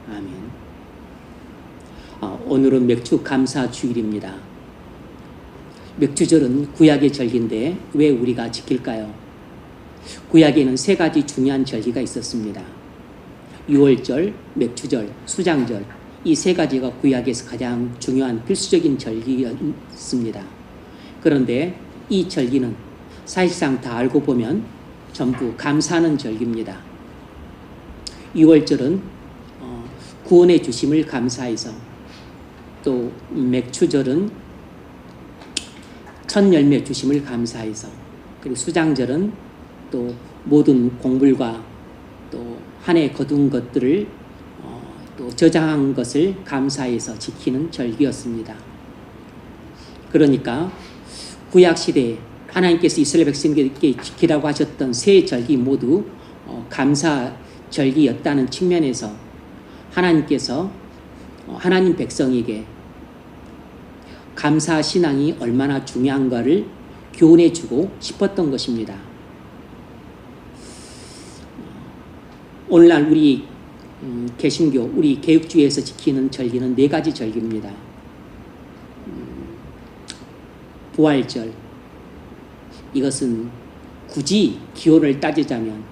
아멘. 오늘은 맥주 감사 주일입니다. 맥주절은 구약의 절기인데 왜 우리가 지킬까요? 구약에는 세 가지 중요한 절기가 있었습니다. 유월절, 맥주절, 수장절, 이 세 가지가 구약에서 가장 중요한 필수적인 절기였습니다. 그런데 이 절기는 사실상 다 알고 보면 전부 감사하는 절기입니다. 유월절은 구원의 주심을 감사해서, 또 맥주절은 첫 열매 주심을 감사해서, 그리고 수장절은 또 모든 공물과 또 한 해 거둔 것들을 또 저장한 것을 감사해서 지키는 절기였습니다. 그러니까 구약시대에 하나님께서 이스라엘 백성에게 지키라고 하셨던 세 절기 모두 감사 절기였다는 측면에서 하나님께서 하나님 백성에게 감사 신앙이 얼마나 중요한가를 교훈해 주고 싶었던 것입니다. 오늘날 우리 개신교, 우리 개혁주의에서 지키는 절기는 네 가지 절기입니다. 부활절, 이것은 굳이 기원을 따지자면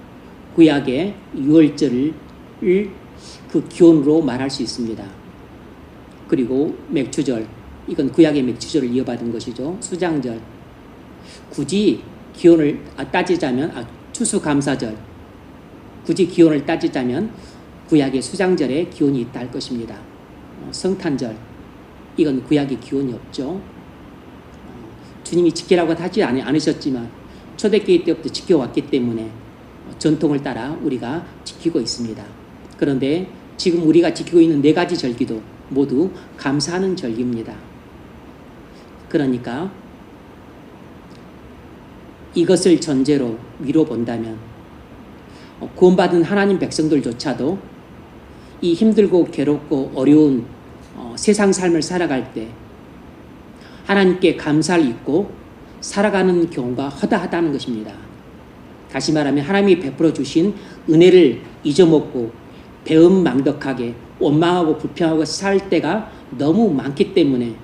구약의 유월절을 그 기원으로 말할 수 있습니다. 그리고 맥주절, 이건 구약의 맥주절을 이어받은 것이죠. 수장절, 굳이 기원을 따지자면 추수감사절, 굳이 기원을 따지자면 구약의 수장절에 기원이 있다 할 것입니다. 성탄절, 이건 구약의 기원이 없죠. 주님이 지키라고 하지 않으셨지만 초대교회 때부터 지켜왔기 때문에 전통을 따라 우리가 지키고 있습니다. 그런데 지금 우리가 지키고 있는 네 가지 절기도 모두 감사하는 절기입니다. 그러니까 이것을 전제로 미뤄 본다면 구원받은 하나님 백성들조차도 이 힘들고 괴롭고 어려운 세상 삶을 살아갈 때 하나님께 감사를 잊고 살아가는 경우가 허다하다는 것입니다. 다시 말하면 하나님이 베풀어 주신 은혜를 잊어먹고 배은망덕하게 원망하고 불평하고 살 때가 너무 많기 때문에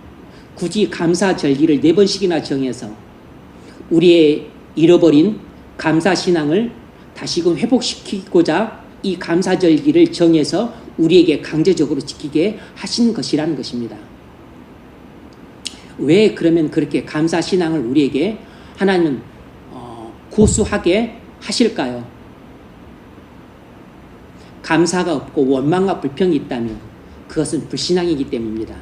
굳이 감사 절기를 4번씩이나 정해서 우리의 잃어버린 감사 신앙을 다시금 회복시키고자 이 감사 절기를 정해서 우리에게 강제적으로 지키게 하신 것이라는 것입니다. 왜 그러면 그렇게 감사 신앙을 우리에게 하나님은 고수하게 하실까요? 감사가 없고 원망과 불평이 있다면 그것은 불신앙이기 때문입니다.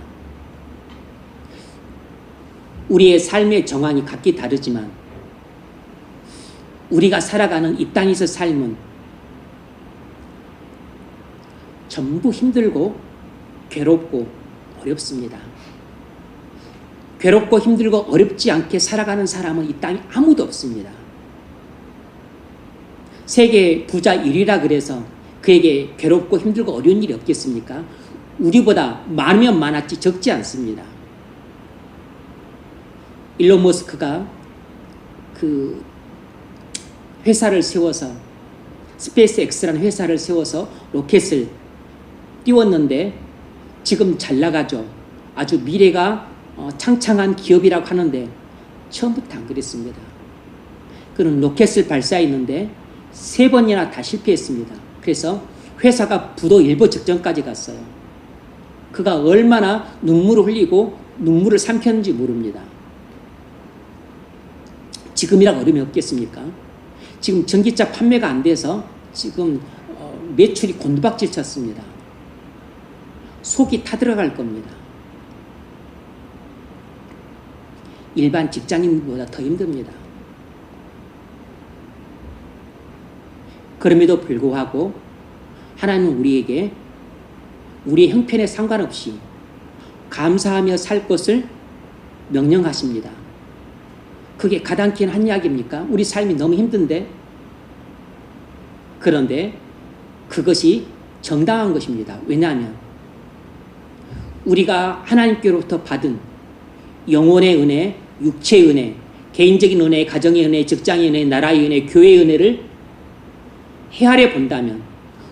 우리의 삶의 정황이 각기 다르지만 우리가 살아가는 이 땅에서 삶은 전부 힘들고 괴롭고 어렵습니다. 괴롭고 힘들고 어렵지 않게 살아가는 사람은 이 땅에 아무도 없습니다. 세계 부자 1위라 그래서 그에게 괴롭고 힘들고 어려운 일이 없겠습니까? 우리보다 많으면 많았지 적지 않습니다. 일론 머스크가 그 회사를 세워서 스페이스X라는 회사를 세워서 로켓을 띄웠는데 지금 잘 나가죠. 아주 미래가 창창한 기업이라고 하는데 처음부터 안 그랬습니다. 그는 로켓을 발사했는데 3번이나 다 실패했습니다. 그래서 회사가 부도 일부 직전까지 갔어요. 그가 얼마나 눈물을 흘리고 눈물을 삼켰는지 모릅니다. 지금이랑 어려움이 없겠습니까? 지금 전기차 판매가 안 돼서 지금 매출이 곤두박질 쳤습니다. 속이 타들어갈 겁니다. 일반 직장인보다 더 힘듭니다. 그럼에도 불구하고 하나님은 우리에게 우리의 형편에 상관없이 감사하며 살 것을 명령하십니다. 그게 가당키는 한 이야기입니까? 우리 삶이 너무 힘든데. 그런데 그것이 정당한 것입니다. 왜냐하면 우리가 하나님께로부터 받은 영혼의 은혜, 육체의 은혜, 개인적인 은혜, 가정의 은혜, 직장의 은혜, 나라의 은혜, 교회의 은혜를 헤아려 본다면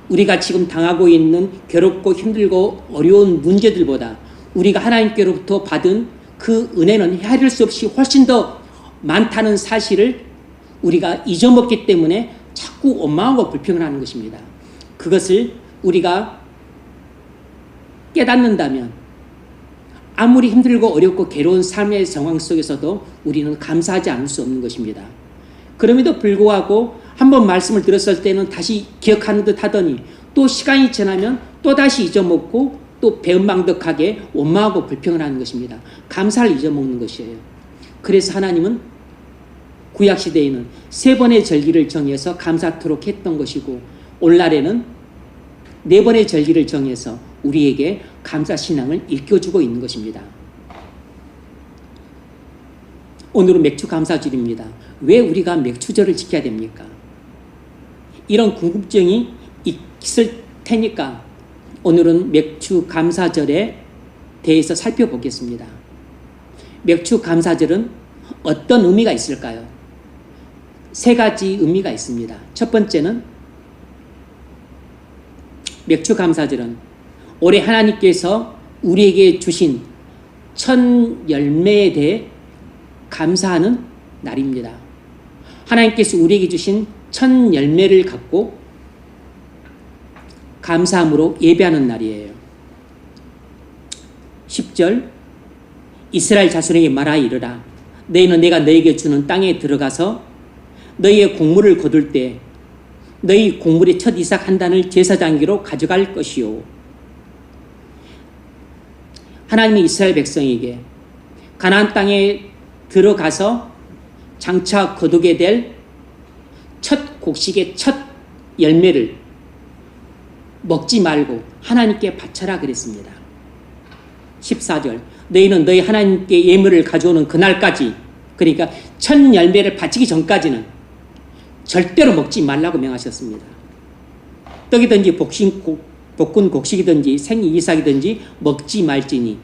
우리가 지금 당하고 있는 괴롭고 힘들고 어려운 문제들보다 우리가 하나님께로부터 받은 그 은혜는 헤아릴 수 없이 훨씬 더 많다는 사실을 우리가 잊어먹기 때문에 자꾸 원망하고 불평을 하는 것입니다. 그것을 우리가 깨닫는다면 아무리 힘들고 어렵고 괴로운 삶의 상황 속에서도 우리는 감사하지 않을 수 없는 것입니다. 그럼에도 불구하고 한번 말씀을 들었을 때는 다시 기억하는 듯 하더니 또 시간이 지나면 또 다시 잊어먹고 또 배은망덕하게 원망하고 불평을 하는 것입니다. 감사를 잊어먹는 것이에요. 그래서 하나님은 구약시대에는 3번의 절기를 정해서 감사토록 했던 것이고 오늘날에는 4번의 절기를 정해서 우리에게 감사신앙을 일깨워주고 있는 것입니다. 오늘은 맥주감사절입니다. 왜 우리가 맥주절을 지켜야 됩니까? 이런 궁금증이 있을 테니까 오늘은 맥주감사절에 대해서 살펴보겠습니다. 맥주감사절은 어떤 의미가 있을까요? 3가지 의미가 있습니다. 첫 번째는 맥주감사절은 올해 하나님께서 우리에게 주신 첫 열매에 대해 감사하는 날입니다. 하나님께서 우리에게 주신 첫 열매를 갖고 감사함으로 예배하는 날이에요. 10절 이스라엘 자손에게 말하여 이르라 너희는 내가 너희에게 주는 땅에 들어가서 너희의 곡물을 거둘 때 너희 곡물의 첫 이삭 한 단을 제사장에게로 가져갈 것이요. 하나님이 이스라엘 백성에게 가나안 땅에 들어가서 장차 거두게 될 첫 곡식의 첫 열매를 먹지 말고 하나님께 바쳐라 그랬습니다. 14절 너희는 너희 하나님께 예물을 가져오는 그날까지 그러니까 첫 열매를 바치기 전까지는 절대로 먹지 말라고 명하셨습니다. 떡이든지 볶은 곡식이든지 생이 이삭이든지 먹지 말지니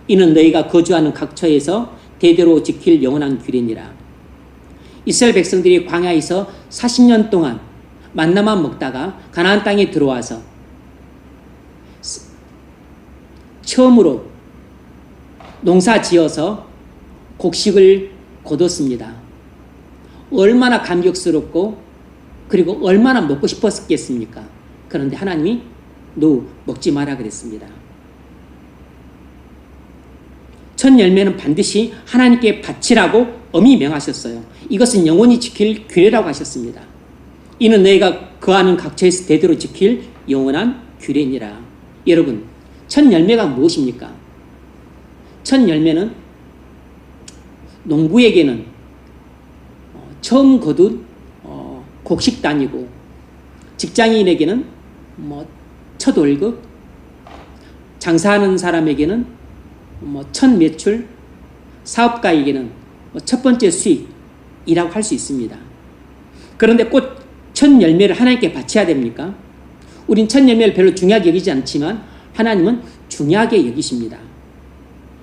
이는 너희가 거주하는 각처에서 대대로 지킬 영원한 규례니라. 이스라엘 백성들이 광야에서 40년 동안 만나만 먹다가 가나안 땅에 들어와서 처음으로 농사 지어서 곡식을 거뒀습니다. 얼마나 감격스럽고 그리고 얼마나 먹고 싶었겠습니까? 그런데 하나님이 너 먹지 마라 그랬습니다. 첫 열매는 반드시 하나님께 바치라고 엄히 명하셨어요. 이것은 영원히 지킬 규례라고 하셨습니다. 이는 너희가 거하는 각처에서 대대로 지킬 영원한 규례니라. 여러분, 첫 열매가 무엇입니까? 첫 열매는 농부에게는 처음 거둔 곡식단이고 직장인에게는 첫 월급, 장사하는 사람에게는 첫 매출, 사업가에게는 첫 번째 수익이라고 할 수 있습니다. 그런데 꼭 첫 열매를 하나님께 바쳐야 됩니까? 우린 첫 열매를 별로 중요하게 여기지 않지만 하나님은 중요하게 여기십니다.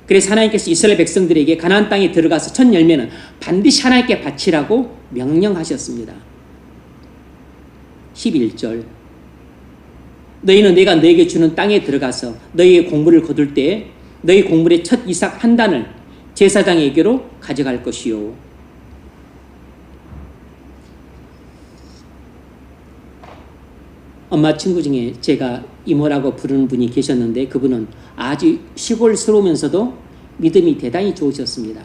그래서 하나님께서 이스라엘 백성들에게 가나안 땅에 들어가서 첫 열매는 반드시 하나님께 바치라고 명령하셨습니다. 11절 너희는 내가 너에게 주는 땅에 들어가서 너희의 곡물을 거둘 때에 너희 곡물의 첫 이삭 한 단을 제사장에게로 가져갈 것이요. 엄마 친구 중에 제가 이모라고 부르는 분이 계셨는데 그분은 아주 시골스러우면서도 믿음이 대단히 좋으셨습니다.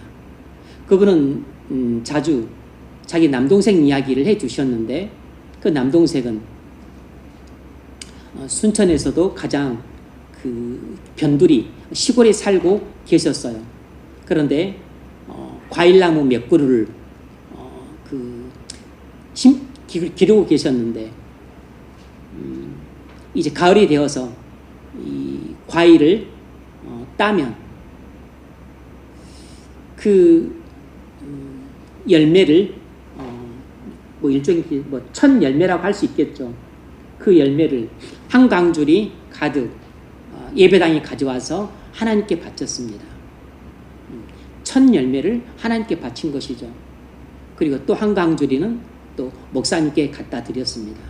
그분은 자주 자기 남동생 이야기를 해주셨는데 그 남동생은 순천에서도 가장 변두리 시골에 살고 계셨어요. 그런데 과일나무 몇 그루를 기르고 계셨는데 이제 가을이 되어서 이 과일을 따면 그 열매를 일종의 첫 열매라고 할 수 있겠죠. 그 열매를 한 강줄이 가득 예배당에 가져와서 하나님께 바쳤습니다. 첫 열매를 하나님께 바친 것이죠. 그리고 또 한 강줄이는 또 목사님께 갖다 드렸습니다.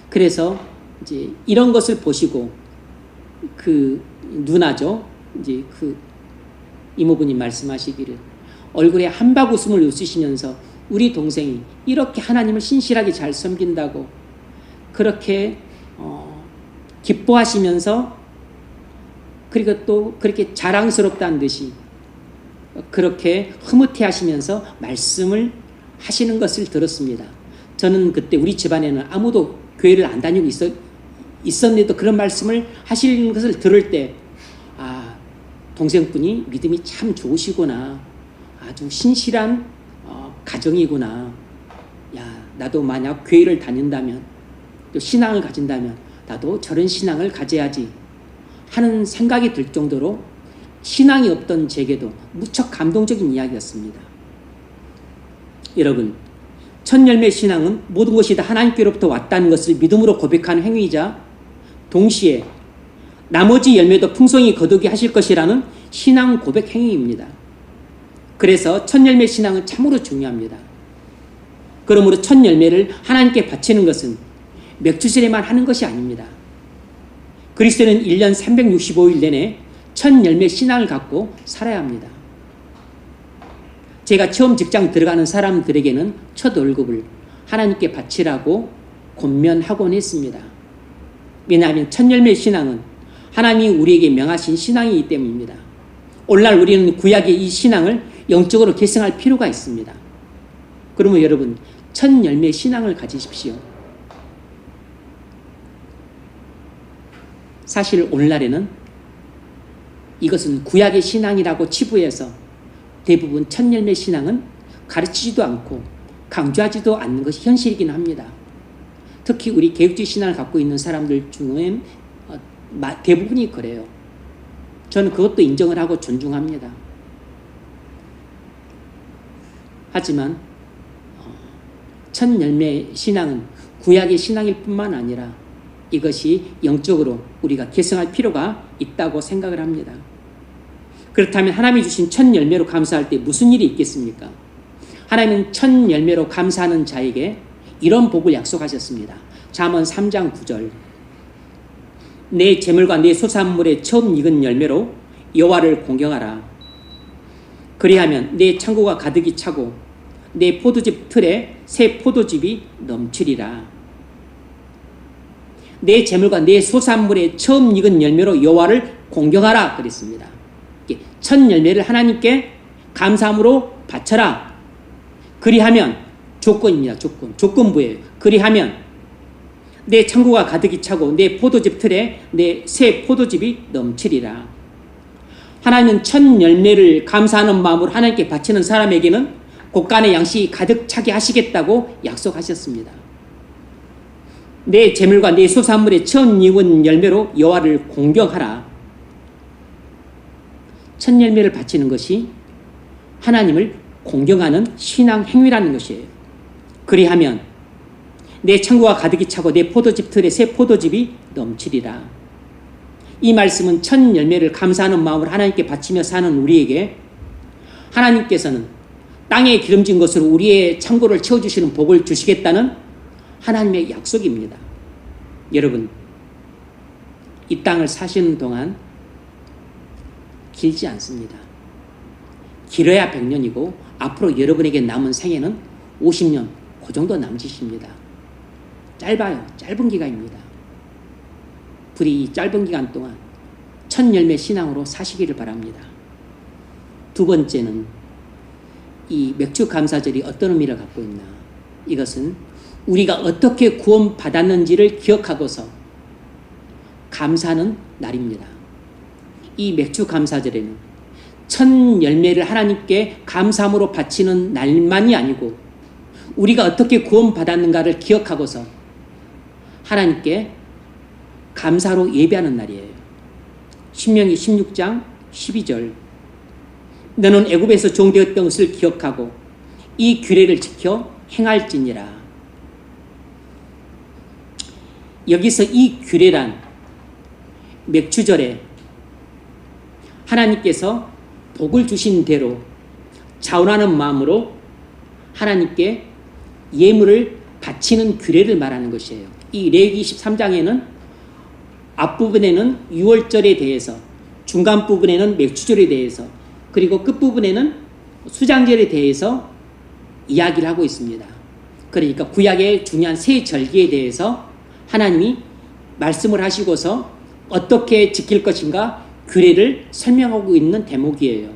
그래서 이제 이런 것을 보시고 그 누나죠. 이제 그 이모부님 말씀하시기를 얼굴에 한박 웃음을 웃으시면서 우리 동생이 이렇게 하나님을 신실하게 잘 섬긴다고 그렇게 기뻐하시면서 그리고 또 그렇게 자랑스럽다는 듯이 그렇게 흐뭇해 하시면서 말씀을 하시는 것을 들었습니다. 저는 그때 우리 집안에는 아무도 교회를 안 다니고 있었는데도 그런 말씀을 하시는 것을 들을 때 동생분이 믿음이 참 좋으시구나. 아주 신실한 가정이구나. 야, 나도 만약 교회를 다닌다면 또 신앙을 가진다면 나도 저런 신앙을 가져야지 하는 생각이 들 정도로 신앙이 없던 제게도 무척 감동적인 이야기였습니다. 여러분, 첫 열매 신앙은 모든 것이 다 하나님께로부터 왔다는 것을 믿음으로 고백하는 행위이자 동시에 나머지 열매도 풍성히 거두게 하실 것이라는 신앙 고백 행위입니다. 그래서 첫 열매 신앙은 참으로 중요합니다. 그러므로 첫 열매를 하나님께 바치는 것은 맥주절에만 하는 것이 아닙니다. 그리스도는 1년 365일 내내 첫 열매 신앙을 갖고 살아야 합니다. 제가 처음 직장 들어가는 사람들에게는 첫 월급을 하나님께 바치라고 권면하곤 했습니다. 왜냐하면 첫 열매 신앙은 하나님이 우리에게 명하신 신앙이기 때문입니다. 오늘날 우리는 구약의 이 신앙을 영적으로 계승할 필요가 있습니다. 그러면 여러분, 첫 열매 신앙을 가지십시오. 사실 오늘날에는 이것은 구약의 신앙이라고 치부해서 대부분 첫 열매 신앙은 가르치지도 않고 강조하지도 않는 것이 현실이긴 합니다. 특히 우리 개혁주의 신앙을 갖고 있는 사람들 중엔 대부분이 그래요. 저는 그것도 인정을 하고 존중합니다. 하지만 첫 열매 신앙은 구약의 신앙일 뿐만 아니라 이것이 영적으로 우리가 계승할 필요가 있다고 생각을 합니다. 그렇다면 하나님이 주신 첫 열매로 감사할 때 무슨 일이 있겠습니까? 하나님은 첫 열매로 감사하는 자에게 이런 복을 약속하셨습니다. 잠언 3장 9절 내 재물과 내 소산물의 처음 익은 열매로 여호와를 공경하라. 그리하면 내 창고가 가득히 차고 내 포도즙 틀에 새 포도즙이 넘치리라. 내 재물과 내 소산물의 처음 익은 열매로 여호와를 공경하라 그랬습니다. 첫 열매를 하나님께 감사함으로 바쳐라. 그리하면 조건입니다. 조건부예요. 그리하면 내 창고가 가득히 차고 내 포도즙 틀에 내 새 포도즙이 넘치리라. 하나님은 첫 열매를 감사하는 마음으로 하나님께 바치는 사람에게는 곳간의 양식이 가득 차게 하시겠다고 약속하셨습니다. 내 재물과 내 소산물의 처음 익은 열매로 여호와를 공경하라. 첫 열매를 바치는 것이 하나님을 공경하는 신앙 행위라는 것이에요. 그리하면 내 창고가 가득히 차고 내 포도즙 틀에 새 포도즙이 넘치리라. 이 말씀은 첫 열매를 감사하는 마음으로 하나님께 바치며 사는 우리에게 하나님께서는 땅에 기름진 것으로 우리의 창고를 채워주시는 복을 주시겠다는 하나님의 약속입니다. 여러분, 이 땅을 사시는 동안 길지 않습니다. 길어야 100년이고 앞으로 여러분에게 남은 생애는 50년 그 정도 남짓입니다. 짧아요. 짧은 기간입니다. 부디 이 짧은 기간 동안 첫 열매 신앙으로 사시기를 바랍니다. 두 번째는 이 맥주 감사절이 어떤 의미를 갖고 있나? 이것은 우리가 어떻게 구원받았는지를 기억하고서 감사하는 날입니다. 이 맥주 감사절에는 첫 열매를 하나님께 감사함으로 바치는 날만이 아니고 우리가 어떻게 구원받았는가를 기억하고서 하나님께 감사로 예배하는 날이에요. 신명기 16장 12절 너는 애굽에서 종되었던 것을 기억하고 이 규례를 지켜 행할지니라. 여기서 이 규례란 맥주절에 하나님께서 복을 주신 대로 자원하는 마음으로 하나님께 예물을 바치는 규례를 말하는 것이에요. 이 레위기 13장에는 앞부분에는 유월절에 대해서, 중간 부분에는 맥주절에 대해서, 그리고 끝부분에는 수장절에 대해서 이야기를 하고 있습니다. 그러니까 구약의 중요한 세 절기에 대해서 하나님이 말씀을 하시고서 어떻게 지킬 것인가 규례를 설명하고 있는 대목이에요.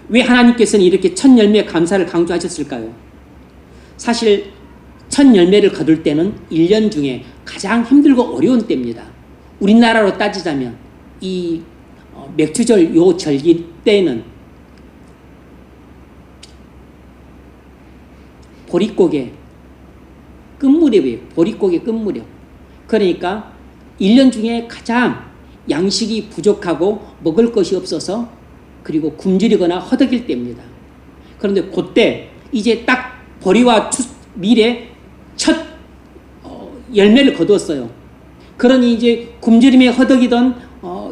왜 하나님께서는 이렇게 첫 열매 감사를 강조하셨을까요? 사실 첫 열매를 거둘 때는 1년 중에 가장 힘들고 어려운 때입니다. 우리나라로 따지자면 이 맥주절 요 절기 때는 보릿고개 끝무렵이에요. 보릿고개 끝무렵. 그러니까 1년 중에 가장 양식이 부족하고 먹을 것이 없어서 그리고 굶주리거나 허덕일 때입니다. 그런데 그때 이제 딱 보리와 밀의 첫 열매를 거두었어요. 그러니 이제 굶주림에 허덕이던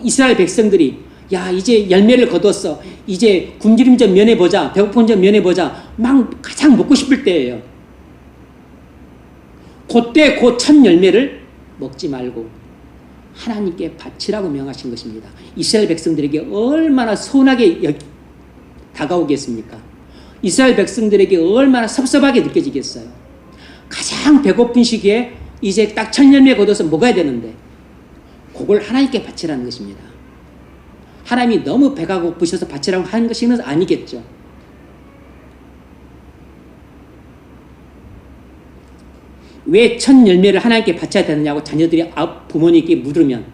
이스라엘 백성들이 야 이제 열매를 거두었어. 이제 굶주림 좀 면해보자. 배고픈 좀 면해보자. 막 가장 먹고 싶을 때예요. 그때 그 첫 열매를 먹지 말고 하나님께 바치라고 명하신 것입니다. 이스라엘 백성들에게 얼마나 서운하게 다가오겠습니까? 이스라엘 백성들에게 얼마나 섭섭하게 느껴지겠어요? 가장 배고픈 시기에 이제 딱 첫 열매 거둬서 먹어야 되는데 그걸 하나님께 바치라는 것입니다. 하나님이 너무 배가 고프셔서 바치라고 하는 것은 아니겠죠. 왜 첫 열매를 하나님께 바쳐야 되느냐고 자녀들이 부모님께 물으면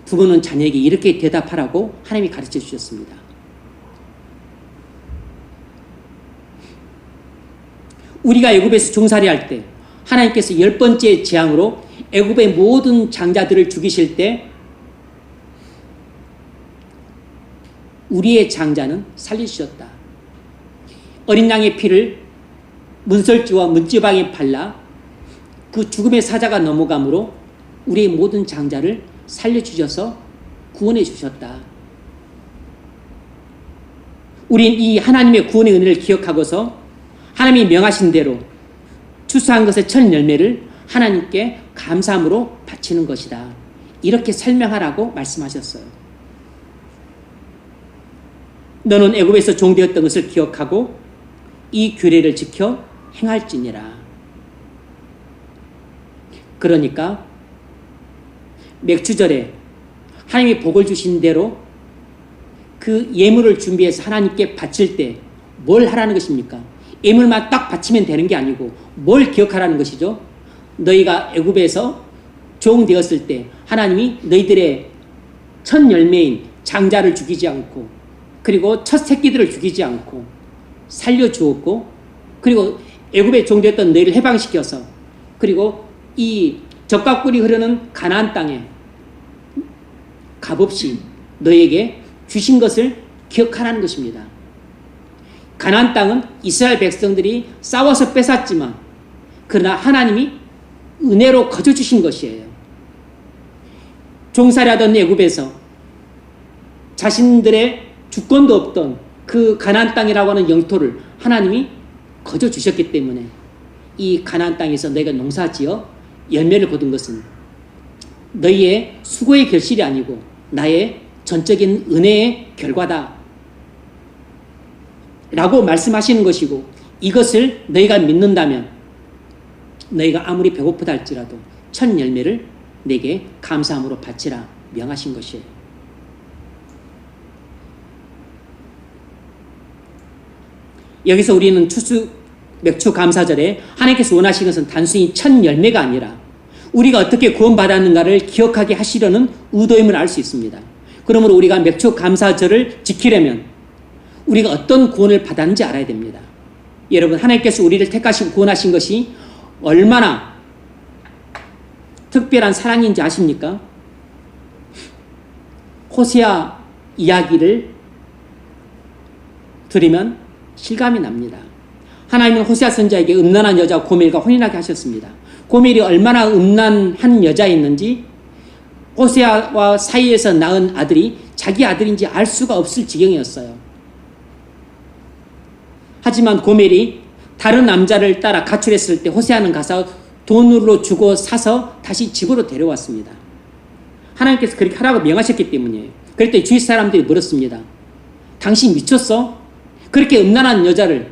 부모는 자녀에게 이렇게 대답하라고 하나님이 가르쳐 주셨습니다. 우리가 애굽에서 종살이 할 때 하나님께서 10번째 재앙으로 애굽의 모든 장자들을 죽이실 때 우리의 장자는 살려주셨다. 어린 양의 피를 문설주와 문지방에 발라 그 죽음의 사자가 넘어감으로 우리의 모든 장자를 살려주셔서 구원해 주셨다. 우린 이 하나님의 구원의 은혜를 기억하고서 하나님이 명하신 대로 추수한 것의 첫 열매를 하나님께 감사함으로 바치는 것이다. 이렇게 설명하라고 말씀하셨어요. 너는 애굽에서 종되었던 것을 기억하고 이 규례를 지켜 행할지니라. 그러니까 맥주절에 하나님이 복을 주신 대로 그 예물을 준비해서 하나님께 바칠 때 뭘 하라는 것입니까? 예물만 딱 바치면 되는 게 아니고 뭘 기억하라는 것이죠? 너희가 애굽에서 종 되었을 때 하나님이 너희들의 첫 열매인 장자를 죽이지 않고 그리고 첫 새끼들을 죽이지 않고 살려주었고 그리고 애굽에 종 되었던 너희를 해방시켜서 그리고 이 젖과 꿀이 흐르는 가나안 땅에 값없이 너에게 주신 것을 기억하라는 것입니다. 가나안 땅은 이스라엘 백성들이 싸워서 뺏었지만 그러나 하나님이 은혜로 거저 주신 것이에요. 종살이하던 애굽에서 자신들의 주권도 없던 그 가나안 땅이라고 하는 영토를 하나님이 거저 주셨기 때문에 이 가나안 땅에서 너희가 농사지어 열매를 거둔 것은 너희의 수고의 결실이 아니고 나의 전적인 은혜의 결과다 라고 말씀하시는 것이고 이것을 너희가 믿는다면 너희가 아무리 배고프다 할지라도 첫 열매를 내게 감사함으로 바치라 명하신 것이에요. 여기서 우리는 맥주 감사절에 하나님께서 원하시는 것은 단순히 첫 열매가 아니라 우리가 어떻게 구원받았는가를 기억하게 하시려는 의도임을 알 수 있습니다. 그러므로 우리가 맥주 감사절을 지키려면 우리가 어떤 구원을 받았는지 알아야 됩니다. 여러분 하나님께서 우리를 택하시고 구원하신 것이 얼마나 특별한 사랑인지 아십니까? 호세아 이야기를 들으면 실감이 납니다. 하나님은 호세아 선지자에게 음란한 여자 고멜과 혼인하게 하셨습니다. 고멜이 얼마나 음란한 여자였는지 호세아와 사이에서 낳은 아들이 자기 아들인지 알 수가 없을 지경이었어요. 하지만 고멜이 다른 남자를 따라 가출했을 때 호세아는 가서 돈으로 주고 사서 다시 집으로 데려왔습니다. 하나님께서 그렇게 하라고 명하셨기 때문이에요. 그럴 때 주위 사람들이 물었습니다. 당신 미쳤어? 그렇게 음란한 여자를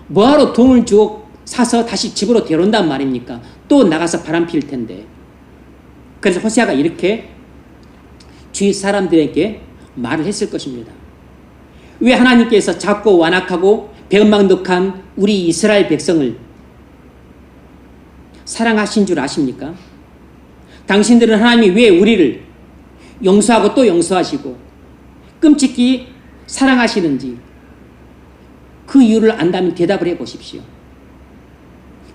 뭐하러 돈을 주고 사서 다시 집으로 데려온단 말입니까? 또 나가서 바람필 텐데. 그래서 호세아가 이렇게 주위 사람들에게 말을 했을 것입니다. 왜 하나님께서 작고 완악하고 배은망덕한 우리 이스라엘 백성을 사랑하신 줄 아십니까? 당신들은 하나님이 왜 우리를 용서하고 또 용서하시고 끔찍히 사랑하시는지 그 이유를 안다면 대답을 해 보십시오.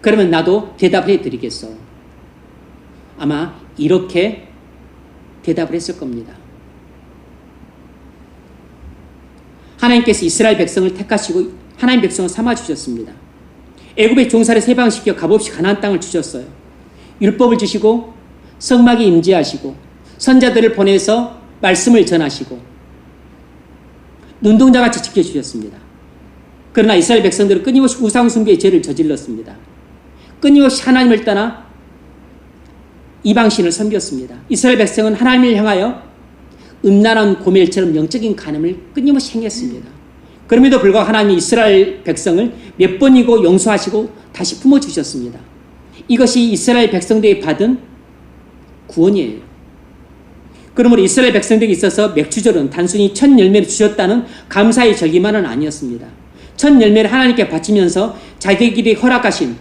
그러면 나도 대답을 해 드리겠어. 아마 이렇게 대답을 했을 겁니다. 하나님께서 이스라엘 백성을 택하시고 하나님 백성을 삼아주셨습니다. 애굽의 종살이 세방시켜 값없이 가나안 땅을 주셨어요. 율법을 주시고 성막에 임재하시고 선자들을 보내서 말씀을 전하시고 눈동자같이 지켜주셨습니다. 그러나 이스라엘 백성들은 끊임없이 우상숭배의 죄를 저질렀습니다. 끊임없이 하나님을 떠나 이방신을 섬겼습니다. 이스라엘 백성은 하나님을 향하여 음란한 고멜처럼 영적인 간음을 끊임없이 행했습니다. 그럼에도 불구하고 하나님이 이스라엘 백성을 몇 번이고 용서하시고 다시 품어주셨습니다. 이것이 이스라엘 백성들이 받은 구원이에요. 그러므로 이스라엘 백성들에게 있어서 맥주절은 단순히 첫 열매를 주셨다는 감사의 절기만은 아니었습니다. 첫 열매를 하나님께 바치면서 자기들이 허락하신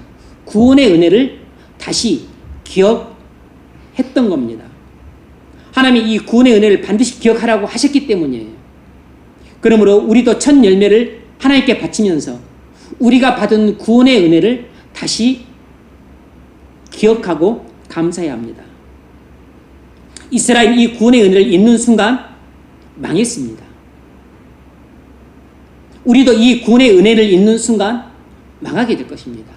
구원의 은혜를 다시 기억했던 겁니다. 하나님이 이 구원의 은혜를 반드시 기억하라고 하셨기 때문이에요. 그러므로 우리도 첫 열매를 하나님께 바치면서 우리가 받은 구원의 은혜를 다시 기억하고 감사해야 합니다. 이스라엘이 이 구원의 은혜를 잊는 순간 망했습니다. 우리도 이 구원의 은혜를 잊는 순간 망하게 될 것입니다.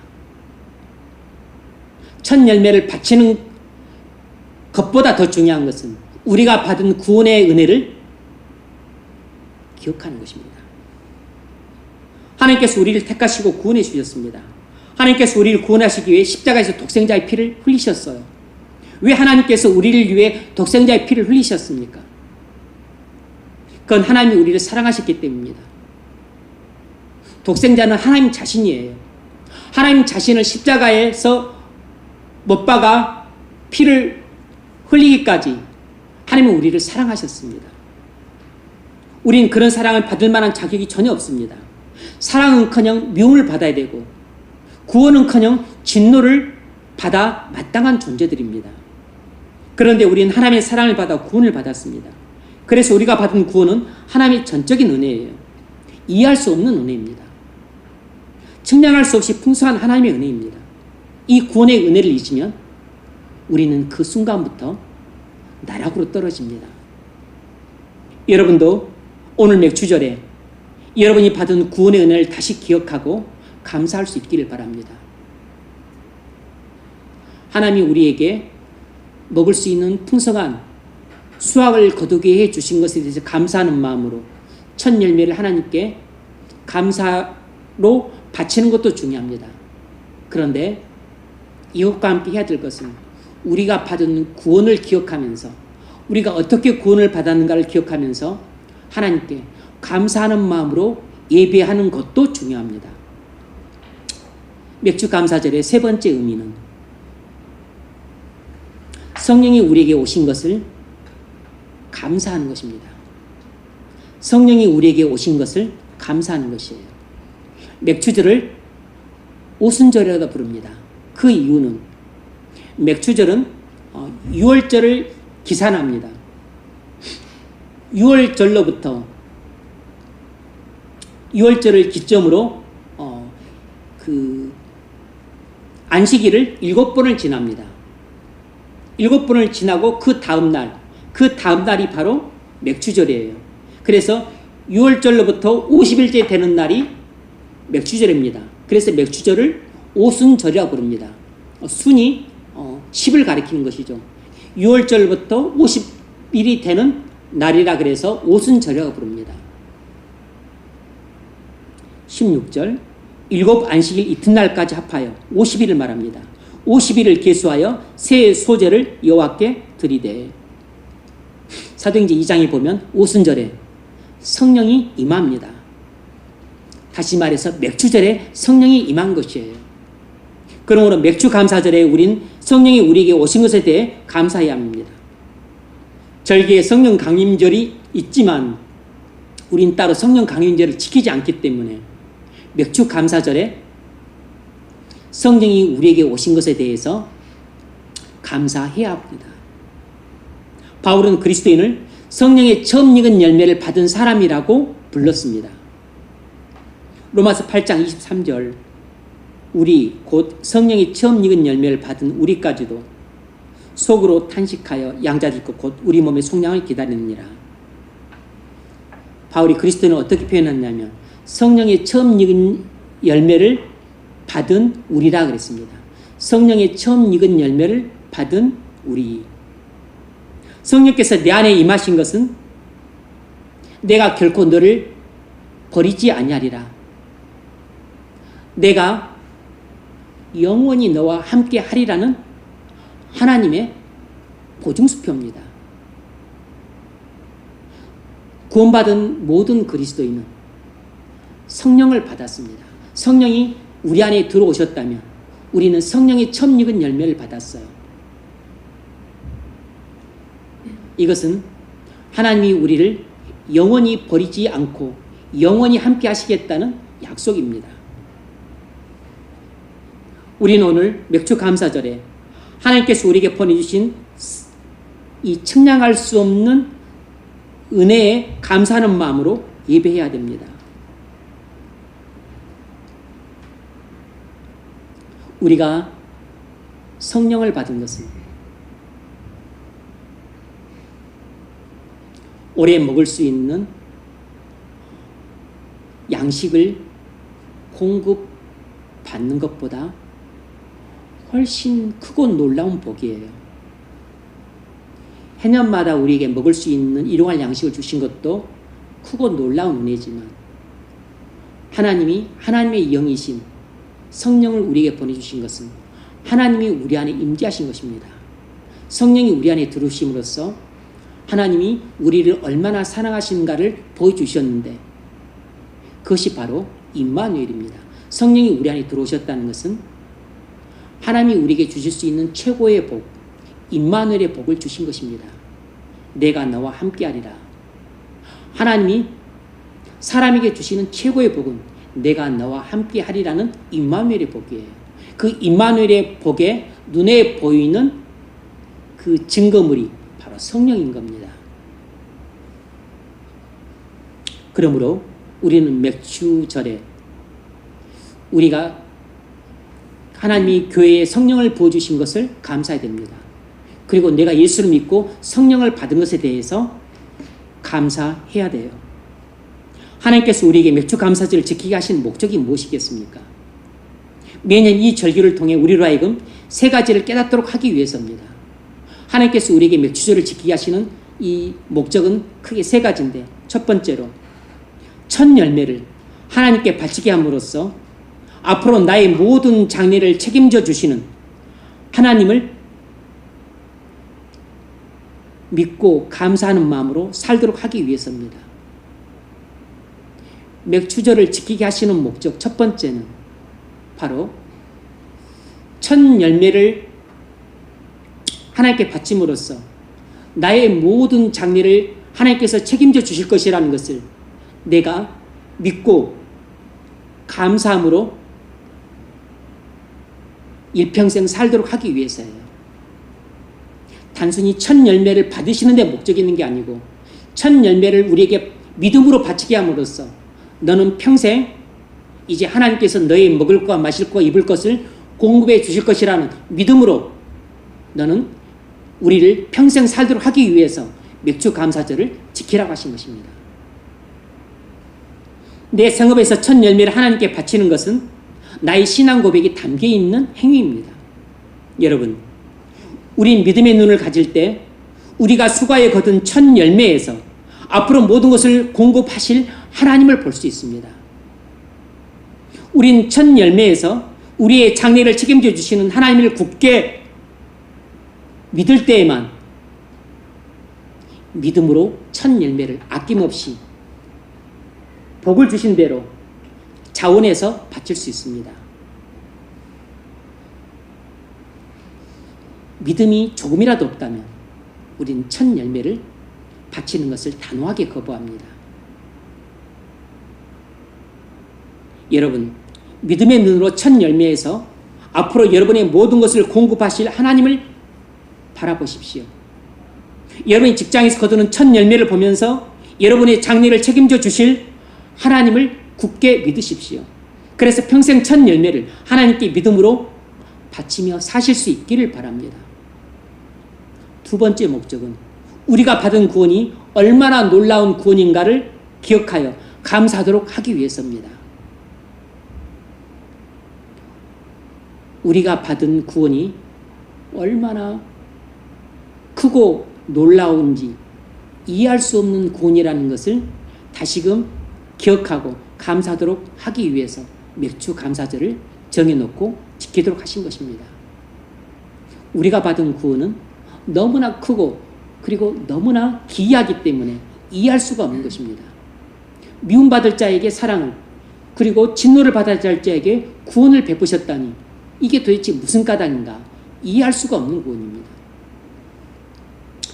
첫 열매를 바치는 것보다 더 중요한 것은 우리가 받은 구원의 은혜를 기억하는 것입니다. 하나님께서 우리를 택하시고 구원해 주셨습니다. 하나님께서 우리를 구원하시기 위해 십자가에서 독생자의 피를 흘리셨어요. 왜 하나님께서 우리를 위해 독생자의 피를 흘리셨습니까? 그건 하나님이 우리를 사랑하셨기 때문입니다. 독생자는 하나님 자신이에요. 하나님 자신을 십자가에서 못 박아 피를 흘리기까지 하나님은 우리를 사랑하셨습니다. 우린 그런 사랑을 받을 만한 자격이 전혀 없습니다. 사랑은커녕 미움을 받아야 되고 구원은커녕 진노를 받아 마땅한 존재들입니다. 그런데 우리는 하나님의 사랑을 받아 구원을 받았습니다. 그래서 우리가 받은 구원은 하나님의 전적인 은혜예요. 이해할 수 없는 은혜입니다. 측량할 수 없이 풍성한 하나님의 은혜입니다. 이 구원의 은혜를 잊으면 우리는 그 순간부터 나락으로 떨어집니다. 여러분도 오늘 맥주절에 여러분이 받은 구원의 은혜를 다시 기억하고 감사할 수 있기를 바랍니다. 하나님이 우리에게 먹을 수 있는 풍성한 수확을 거두게 해주신 것에 대해서 감사하는 마음으로 첫 열매를 하나님께 감사로 바치는 것도 중요합니다. 그런데 이것과 함께 해야 될 것은 우리가 받은 구원을 기억하면서 우리가 어떻게 구원을 받았는가를 기억하면서 하나님께 감사하는 마음으로 예배하는 것도 중요합니다. 맥주 감사절의 세 번째 의미는 성령이 우리에게 오신 것을 감사하는 것입니다. 성령이 우리에게 오신 것을 감사하는 것이에요. 맥주절을 오순절이라고 부릅니다. 그 이유는 맥주절은 6월절을 기산합니다. 6월절로부터 6월절을 기점으로 안식일을 7번을 지납니다. 7번을 지나고 그 다음날이 바로 맥주절이에요. 그래서 6월절로부터 50일째 되는 날이 맥주절입니다. 그래서 맥주절을 오순절이라고 부릅니다. 순이 10을 가리키는 것이죠. 6월절부터 50일이 되는 날이라 그래서 오순절이라고 부릅니다. 16절 일곱 안식일 이튿날까지 합하여 50일을 말합니다. 50일을 계수하여 새 소제를 여호와께 드리되. 사도행전 2장에 보면 오순절에 성령이 임합니다. 다시 말해서 맥주절에 성령이 임한 것이에요. 그러므로 맥주감사절에 우린 성령이 우리에게 오신 것에 대해 감사해야 합니다. 절기에 성령 강림절이 있지만 우린 따로 성령 강림절을 지키지 않기 때문에 맥주감사절에 성령이 우리에게 오신 것에 대해서 감사해야 합니다. 바울은 그리스도인을 성령의 처음 익은 열매를 받은 사람이라고 불렀습니다. 로마서 8장 23절 우리 곧 성령이 처음 익은 열매를 받은 우리까지도 속으로 탄식하여 양자짓고 곧 우리 몸의 속량을 기다리느니라. 바울이 그리스도인을 어떻게 표현했냐면 성령의 처음 익은 열매를 받은 우리라 그랬습니다. 성령의 처음 익은 열매를 받은 우리. 성령께서 내 안에 임하신 것은 내가 결코 너를 버리지 아니하리라. 내가 영원히 너와 함께 하리라는 하나님의 보증수표입니다. 구원받은 모든 그리스도인은 성령을 받았습니다. 성령이 우리 안에 들어오셨다면 우리는 성령의 처음 익은 열매를 받았어요. 이것은 하나님이 우리를 영원히 버리지 않고 영원히 함께 하시겠다는 약속입니다. 우리는 오늘 맥주감사절에 하나님께서 우리에게 보내주신 이 측량할 수 없는 은혜에 감사하는 마음으로 예배해야 됩니다. 우리가 성령을 받은 것은 오래 먹을 수 있는 양식을 공급받는 것보다 훨씬 크고 놀라운 복이에요. 해년마다 우리에게 먹을 수 있는 일용할 양식을 주신 것도 크고 놀라운 은혜지만 하나님이 하나님의 영이신 성령을 우리에게 보내주신 것은 하나님이 우리 안에 임재하신 것입니다. 성령이 우리 안에 들어오심으로써 하나님이 우리를 얼마나 사랑하시는가를 보여주셨는데 그것이 바로 임마누엘입니다. 성령이 우리 안에 들어오셨다는 것은 하나님이 우리에게 주실 수 있는 최고의 복, 임마누엘의 복을 주신 것입니다. 내가 너와 함께하리라. 하나님이 사람에게 주시는 최고의 복은 내가 너와 함께하리라는 임마누엘의 복이에요. 그 임마누엘의 복에 눈에 보이는 그 증거물이 바로 성령인 겁니다. 그러므로 우리는 맥주절에 우리가 하나님이 교회에 성령을 부어주신 것을 감사해야 됩니다. 그리고 내가 예수를 믿고 성령을 받은 것에 대해서 감사해야 돼요. 하나님께서 우리에게 맥주감사절을 지키게 하신 목적이 무엇이겠습니까? 매년 이 절기를 통해 우리로 하여금 세 가지를 깨닫도록 하기 위해서입니다. 하나님께서 우리에게 맥주절을 지키게 하시는 이 목적은 크게 세 가지인데 첫 번째로 첫 열매를 하나님께 바치게 함으로써 앞으로 나의 모든 장래를 책임져 주시는 하나님을 믿고 감사하는 마음으로 살도록 하기 위해서입니다. 맥주절을 지키게 하시는 목적 첫 번째는 바로 첫 열매를 하나님께 바침으로써 나의 모든 장래를 하나님께서 책임져 주실 것이라는 것을 내가 믿고 감사함으로 일평생 살도록 하기 위해서예요. 단순히 첫 열매를 받으시는 데 목적이 있는 게 아니고 첫 열매를 우리에게 믿음으로 바치게 함으로써 너는 평생 이제 하나님께서 너의 먹을 것과 마실 것과 입을 것을 공급해 주실 것이라는 믿음으로 너는 우리를 평생 살도록 하기 위해서 맥주감사절을 지키라고 하신 것입니다. 내 생업에서 첫 열매를 하나님께 바치는 것은 나의 신앙 고백이 담겨있는 행위입니다. 여러분, 우린 믿음의 눈을 가질 때 우리가 수고하여 거둔 첫 열매에서 앞으로 모든 것을 공급하실 하나님을 볼 수 있습니다. 우린 첫 열매에서 우리의 장래를 책임져 주시는 하나님을 굳게 믿을 때에만 믿음으로 첫 열매를 아낌없이 복을 주신 대로 자원해서 바칠 수 있습니다. 믿음이 조금이라도 없다면 우린 첫 열매를 바치는 것을 단호하게 거부합니다. 여러분, 믿음의 눈으로 첫 열매에서 앞으로 여러분의 모든 것을 공급하실 하나님을 바라보십시오. 여러분이 직장에서 거두는 첫 열매를 보면서 여러분의 장래를 책임져 주실 하나님을 굳게 믿으십시오. 그래서 평생 첫 열매를 하나님께 믿음으로 바치며 사실 수 있기를 바랍니다. 두 번째 목적은 우리가 받은 구원이 얼마나 놀라운 구원인가를 기억하여 감사하도록 하기 위해서입니다. 우리가 받은 구원이 얼마나 크고 놀라운지 이해할 수 없는 구원이라는 것을 다시금 기억하고 감사하도록 하기 위해서 맥주 감사절을 정해놓고 지키도록 하신 것입니다. 우리가 받은 구원은 너무나 크고 그리고 너무나 기이하기 때문에 이해할 수가 없는 것입니다. 미움받을 자에게 사랑을 그리고 진노를 받아야 할 자에게 구원을 베푸셨다니 이게 도대체 무슨 까닭인가 이해할 수가 없는 구원입니다.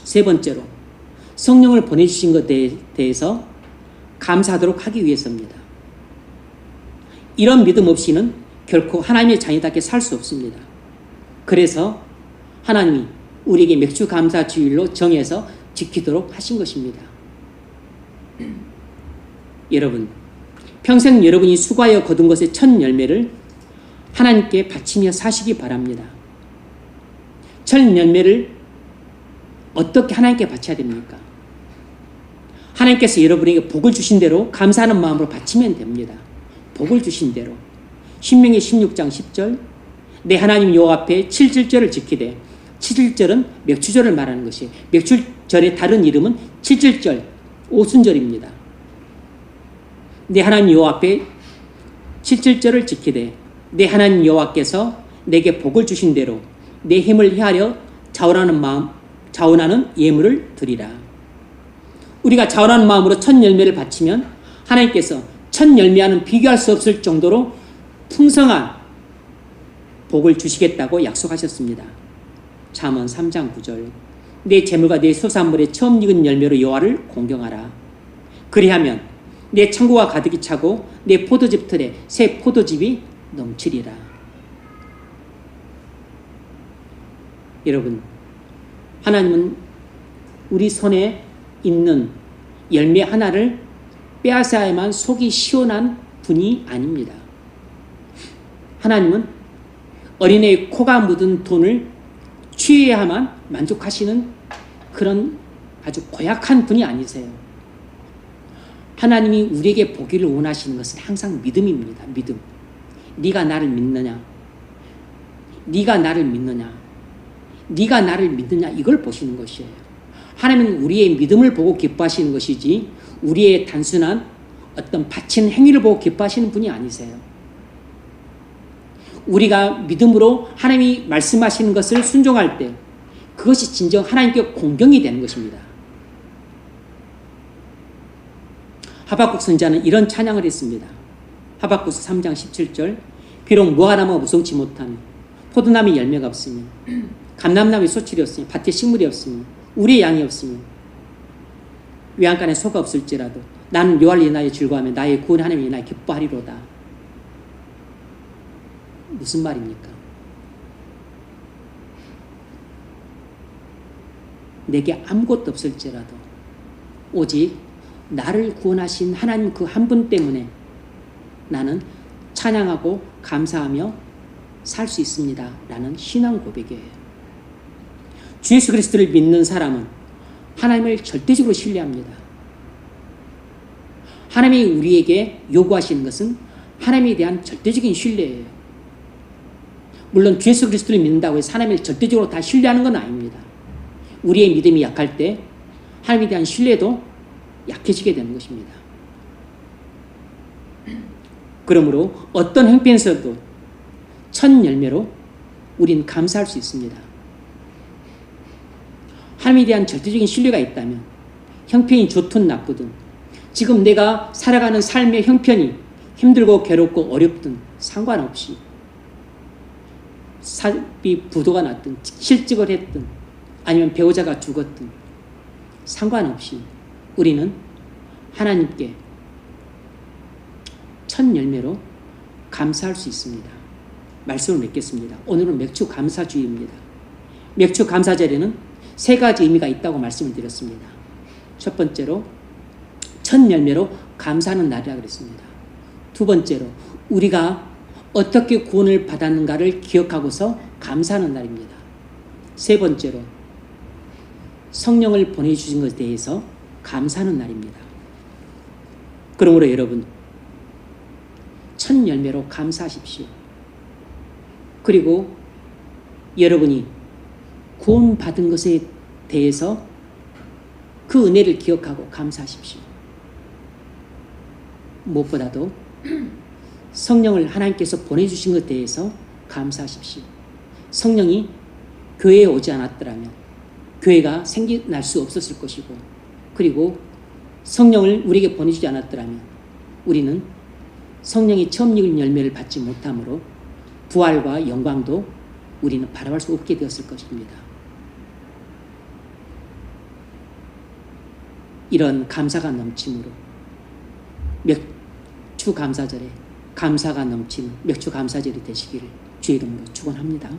세 번째로 성령을 보내주신 것에 대해서 감사하도록 하기 위해서입니다. 이런 믿음 없이는 결코 하나님의 자녀답게 살 수 없습니다. 그래서 하나님이 우리에게 맥주 감사 주일로 정해서 지키도록 하신 것입니다. 여러분, 평생 여러분이 수고하여 거둔 것의 첫 열매를 하나님께 바치며 사시기 바랍니다. 첫 열매를 어떻게 하나님께 바쳐야 됩니까? 하나님께서 여러분에게 복을 주신 대로 감사하는 마음으로 바치면 됩니다. 복을 주신 대로. 신명기 16장 10절 내 하나님 여호와 앞에 7절을 지키되 7절은 맥주절을 말하는 것이에요. 맥주절의 다른 이름은 7절절 오순절입니다. 내 하나님 여호와 앞에 7절을 지키되 내 하나님 여호와께서 내게 복을 주신 대로 내 힘을 헤아려 자원하는 예물을 드리라. 우리가 자원하는 마음으로 첫 열매를 바치면 하나님께서 첫 열매와는 비교할 수 없을 정도로 풍성한 복을 주시겠다고 약속하셨습니다. 잠언 3장 9절 내 재물과 내 소산물의 처음 익은 열매로 여호와를 공경하라. 그리하면 내 창고가 가득히 차고 내 포도즙 틀에 새 포도즙이 넘치리라. 여러분, 하나님은 우리 손에 있는 열매 하나를 빼앗아야만 속이 시원한 분이 아닙니다. 하나님은 어린애의 코가 묻은 돈을 취해야만 만족하시는 그런 아주 고약한 분이 아니세요. 하나님이 우리에게 보기를 원하시는 것은 항상 믿음입니다. 믿음. 네가 나를 믿느냐? 네가 나를 믿느냐? 네가 나를 믿느냐? 이걸 보시는 것이에요. 하나님은 우리의 믿음을 보고 기뻐하시는 것이지 우리의 단순한 어떤 바친 행위를 보고 기뻐하시는 분이 아니세요. 우리가 믿음으로 하나님이 말씀하시는 것을 순종할 때 그것이 진정 하나님께 공경이 되는 것입니다. 하박국 선지자는 이런 찬양을 했습니다. 하박국서 3장 17절 비록 무화과나무가 무성치 못하며 포도나무에 열매가 없으며 감람나무에 소출이 없으며 밭에 식물이 없으며 우리의 양이 없으며 외양간에 소가 없을지라도 나는 여호와를 인하여 즐거워하며 나의 구원 하나님을 인하여 기뻐하리로다. 무슨 말입니까? 내게 아무것도 없을지라도 오직 나를 구원하신 하나님 그 한 분 때문에 나는 찬양하고 감사하며 살 수 있습니다. 라는 신앙 고백이에요. 주 예수 그리스도를 믿는 사람은 하나님을 절대적으로 신뢰합니다. 하나님이 우리에게 요구하시는 것은 하나님에 대한 절대적인 신뢰예요. 물론 주 예수 그리스도를 믿는다고 해서 하나님을 절대적으로 다 신뢰하는 건 아닙니다. 우리의 믿음이 약할 때 하나님에 대한 신뢰도 약해지게 되는 것입니다. 그러므로 어떤 형편에서도 첫 열매로 우리는 감사할 수 있습니다. 하나님에 대한 절대적인 신뢰가 있다면 형편이 좋든 나쁘든 지금 내가 살아가는 삶의 형편이 힘들고 괴롭고 어렵든 상관없이 사업이 부도가 났든 실직을 했든 아니면 배우자가 죽었든 상관없이 우리는 하나님께 첫 열매로 감사할 수 있습니다. 말씀을 맺겠습니다. 오늘은 맥주 감사주의입니다. 맥주 감사절에는 세 가지 의미가 있다고 말씀을 드렸습니다. 첫 번째로 첫 열매로 감사하는 날이라 그랬습니다. 두 번째로 우리가 어떻게 구원을 받았는가를 기억하고서 감사하는 날입니다. 세 번째로 성령을 보내주신 것에 대해서 감사하는 날입니다. 그러므로 여러분 첫 열매로 감사하십시오. 그리고 여러분이 구원받은 것에 대해서 그 은혜를 기억하고 감사하십시오. 무엇보다도 성령을 하나님께서 보내주신 것에 대해서 감사하십시오. 성령이 교회에 오지 않았더라면 교회가 생겨날 수 없었을 것이고, 그리고 성령을 우리에게 보내주지 않았더라면 우리는 성령이 처음 익은 열매를 받지 못하므로 부활과 영광도 우리는 바라볼 수 없게 되었을 것입니다. 이런 감사가 넘침으로 맥주 감사절에 감사가 넘치는 맥주 감사절이 되시기를 주의 이름으로 축원합니다.